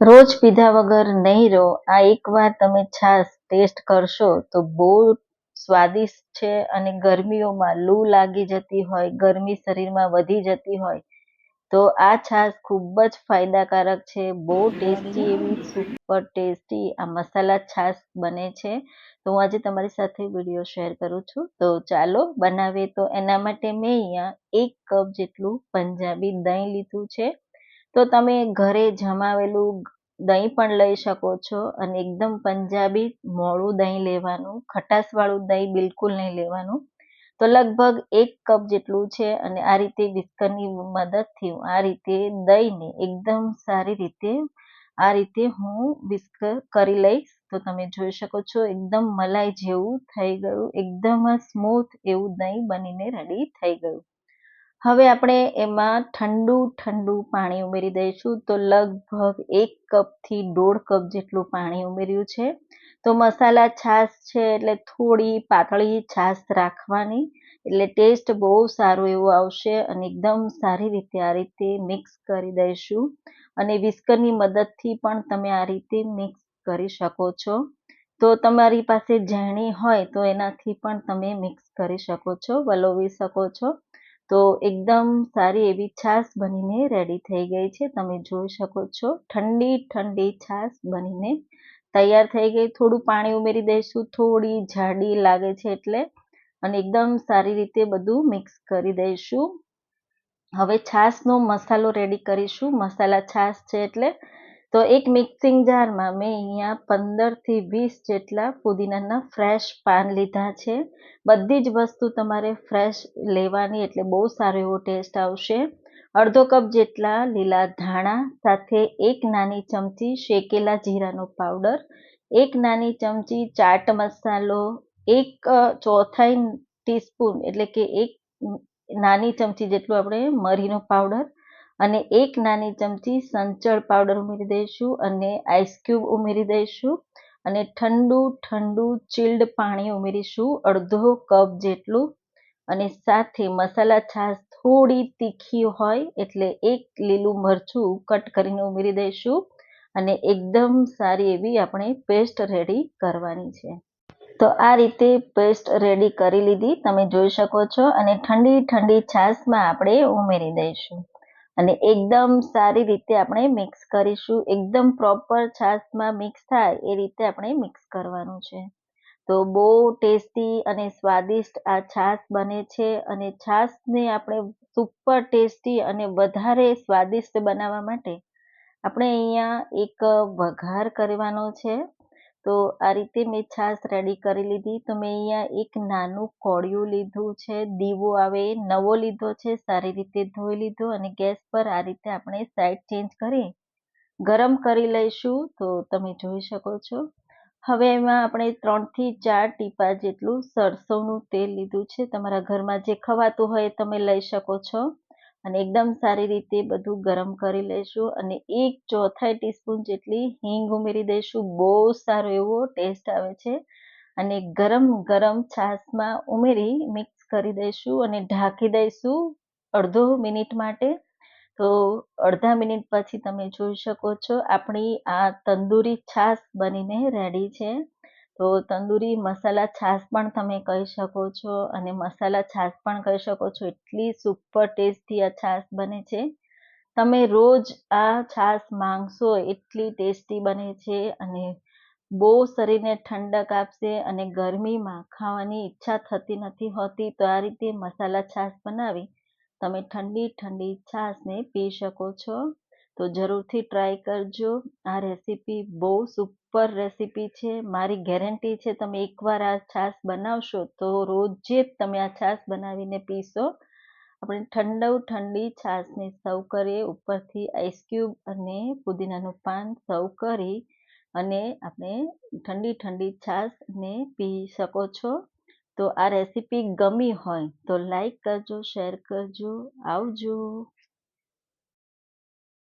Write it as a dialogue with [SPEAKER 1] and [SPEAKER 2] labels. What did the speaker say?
[SPEAKER 1] રોજ પીધા વગર નહીં રહો. આ એકવાર તમે છાશ ટેસ્ટ કરશો તો બહુ સ્વાદિષ્ટ છે. અને ગરમીઓમાં લૂ લાગી જતી હોય, ગરમી શરીરમાં વધી જતી હોય તો આ છાશ ખૂબ જ ફાયદાકારક છે. બહુ ટેસ્ટી એવી સુપર ટેસ્ટી આ મસાલા છાશ બને છે. તો હું આજે તમારી સાથે વિડીયો શેર કરું છું. તો ચાલો બનાવીએ. તો એના માટે મેં અહીંયા 1 કપ જેટલું પંજાબી દહીં લીધું છે. તો તમે ઘરે જમાવેલું દહીં પણ લઈ શકો છો અને એકદમ પંજાબી મોળું દહીં લેવાનું, ખટાશવાળું દહીં બિલકુલ નહીં લેવાનું. તો લગભગ 1 કપ જેટલું છે અને આ રીતે વિસ્કરની મદદથી આ રીતે દહીંને એકદમ સારી રીતે આ રીતે હું વિસ્ક કરી લઈશ. તો તમે જોઈ શકો છો એકદમ મલાઈ જેવું થઈ ગયું, એકદમ સ્મૂથ એવું દહીં બનીને રેડી થઈ ગયું. હવે આપણે એમાં ઠંડુ પાણી ઉમેરી દઈશું. તો લગભગ 1 કપથી 1.5 કપ જેટલું પાણી ઉમેર્યું છે. તો મસાલા છાશ છે એટલે થોડી પાતળી છાશ રાખવાની, એટલે ટેસ્ટ બહુ સારો એવો આવશે. અને એકદમ સારી રીતે આ રીતે મિક્સ કરી દઈશું. અને વિસ્કરની મદદથી પણ તમે આ રીતે મિક્સ કરી શકો છો. તો તમારી પાસે ઝેરણી હોય તો એનાથી પણ તમે મિક્સ કરી શકો છો, વલોવી શકો છો. તો એકદમ સારી એવી છાશ બનીને રેડી થઈ ગઈ છે. તમે જોઈ શકો છો ઠંડી છાશ બનીને તૈયાર થઈ ગઈ. થોડું પાણી ઉમેરી દઈશું, થોડી જાડી લાગે છે એટલે, અને એકદમ સારી રીતે બધું મિક્સ કરી દઈશું. હવે છાશનો મસાલો રેડી કરીશું. મસાલા છાશ છે એટલે, તો એક મિક્સિંગ જારમાં મેં અહીંયા 15થી 20 જેટલા પુદીનાના ફ્રેશ પાન લીધા છે. બધી જ વસ્તુ તમારે ફ્રેશ લેવાની એટલે બહુ સારો એવો ટેસ્ટ આવશે. અડધો કપ જેટલા લીલા ધાણા, સાથે 1 નાની ચમચી શેકેલા જીરાનો પાવડર, 1 નાની ચમચી ચાટ મસાલો, 1/4 ટીસ્પૂન એટલે કે 1 નાની ચમચી જેટલું આપણે મરીનો પાવડર, અને 1 નાની ચમચી સંચળ પાવડર ઉમેરી દઈશું, અને આઈસ ક્યુબ ઉમેરી દઈશું, અને ઠંડુ ચિલ્ડ પાણી ઉમેરીશું અડધો કપ જેટલું. અને સાથે મસાલા છાશ થોડી તીખી હોય એટલે 1 લીલું મરચું કટ કરીને ઉમેરી દઈશું. અને એકદમ સારી એવી આપણે પેસ્ટ રેડી કરવાની છે. તો આ રીતે પેસ્ટ રેડી કરી લીધી, તમે જોઈ શકો છો. અને ઠંડી છાશમાં આપણે ઉમેરી દઈશું અને એકદમ સારી રીતે આપણે મિક્સ કરીશું. એકદમ પ્રોપર છાશમાં મિક્સ થાય એ રીતે આપણે મિક્સ કરવાનું છે. તો બહુ ટેસ્ટી અને સ્વાદિષ્ટ આ છાશ બને છે. અને છાશને આપણે સુપર ટેસ્ટી અને વધારે સ્વાદિષ્ટ બનાવવા માટે આપણે અહીંયા એક વઘાર કરવાનો છે. તો આ રીતે મેં છાશ રેડી કરી લીધી. તો મેં અહીંયા એક નાનું કોળિયું લીધું છે, દીવો આવે એ નવો લીધો છે, સારી રીતે ધોઈ લીધો, અને ગેસ પર આ રીતે આપણે સાઈડ ચેન્જ કરી ગરમ કરી લઈશું. તો તમે જોઈ શકો છો. હવે એમાં આપણે 3થી 4 ટીપા જેટલું સરસવનું તેલ લીધું છે. તમારા ઘરમાં જે ખવાતું હોય તમે લઈ શકો છો. અને એકદમ સારી રીતે બધું ગરમ કરી લઈશું. અને 1/4 ટીસ્પૂન જેટલી હિંગ ઉમેરી દઈશું. બહુ સારો એવો ટેસ્ટ આવે છે. અને ગરમ છાશમાં ઉમેરી મિક્સ કરી દઈશું અને ઢાંકી દઈશું અડધો મિનિટ માટે. તો અડધા મિનિટ પછી તમે જોઈ શકો છો આપણી આ તંદૂરી છાશ બનીને રેડી છે. તો તંદૂરી મસાલા છાશ પણ તમે કહી શકો છો અને મસાલા છાશ પણ કહી શકો છો. એટલી સુપર ટેસ્ટી આ છાશ બને છે. તમે રોજ આ છાશ માંગશો એટલી ટેસ્ટી બને છે. અને બહુ શરીરને ઠંડક આપશે. અને ગરમીમાં ખાવાની ઈચ્છા થતી નથી હોતી, તો આ રીતે મસાલા છાશ બનાવી તમે ઠંડી છાશને પી શકો છો. તો જરૂરથી ટ્રાય કરજો. આ રેસીપી બહુ સુપર રેસીપી છે. મારી ગેરંટી છે તમે એકવાર આ છાશ બનાવશો તો રોજે જ તમે આ છાશ બનાવીને પીશો. આપણે ઠંડી છાશને સર્વ કરીએ, ઉપરથી આઈસ ક્યુબ અને પુદીનાનું પાન સર્વ કરી અને આપણે ઠંડી છાશને પી શકો છો. તો આ રેસીપી ગમી હોય તો લાઈક કરજો, શેર કરજો. આવજો.